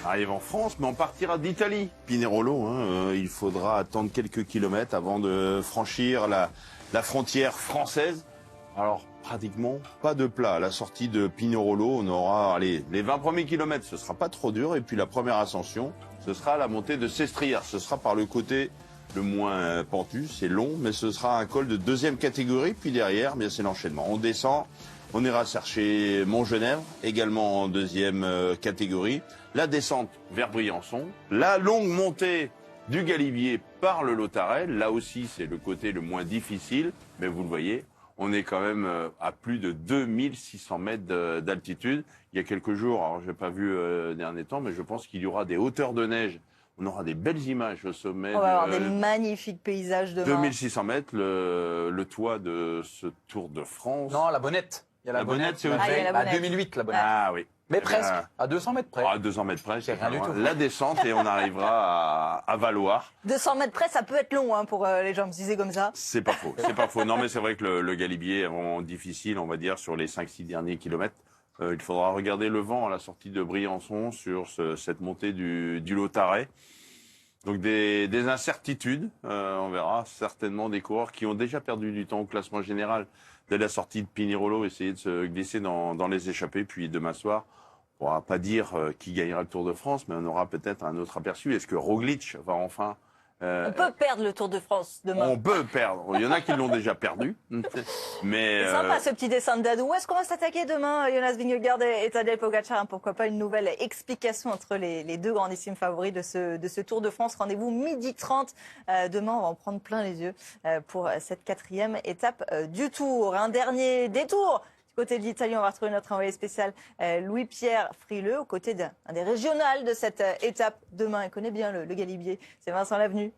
arrive en France, mais on partira d'Italie. Pinerolo, il faudra attendre quelques kilomètres avant de franchir la frontière française. Alors, pratiquement pas de plat. À la sortie de Pinerolo, on aura les 20 premiers kilomètres, ce sera pas trop dur. Et puis la première ascension, ce sera la montée de Sestrières. Ce sera par le côté le moins pentu, c'est long, mais ce sera un col de deuxième catégorie. Puis derrière, bien c'est l'enchaînement. On descend, on ira chercher Montgenèvre, également en deuxième catégorie. La descente vers Briançon, la longue montée du Galibier par le Lautaret. Là aussi, c'est le côté le moins difficile, mais vous le voyez, on est quand même à plus de 2600 mètres d'altitude. Il y a quelques jours, alors je n'ai pas vu dernier temps, mais je pense qu'il y aura des hauteurs de neige. On aura des belles images au sommet. On va avoir des magnifiques paysages demain. 2600 mètres, le toit de ce Tour de France. Non, la Bonnette. Il y a la Bonnette, c'est à 2008, la Bonnette. Ah oui. Mais presque, à 200 mètres près. À 200 mètres près, c'est rien du tout. La descente et on arrivera à Valoir. 200 mètres près, ça peut être long pour les gens me disaient comme ça. C'est pas faux, c'est pas faux. Non mais c'est vrai que le Galibier est vraiment difficile, on va dire, sur les 5-6 derniers kilomètres. Il faudra regarder le vent à la sortie de Briançon sur cette montée du Lautaret. Donc des incertitudes, on verra certainement des coureurs qui ont déjà perdu du temps au classement général dès la sortie de Pinerolo, essayer de se glisser dans les échappées. Puis demain soir, on ne pourra pas dire qui gagnera le Tour de France, mais on aura peut-être un autre aperçu. Est-ce que Roglic va enfin... on peut perdre le Tour de France demain. On peut perdre. Il y en a qui l'ont déjà perdu. Mais c'est sympa ce petit dessin de Dadou. Où est-ce qu'on va s'attaquer demain, Jonas Vingegaard et Tadej Pogacar? Pourquoi pas une nouvelle explication entre les deux grandissimes favoris de ce Tour de France. Rendez-vous 12h30. Demain, on va en prendre plein les yeux pour cette 4e étape du Tour. Un dernier détour. Du côté de l'Italie, on va retrouver notre envoyé spécial Louis-Pierre Frileux, aux côtés d'un des régionales de cette étape demain. Il connaît bien le Galibier, c'est Vincent Lavenu.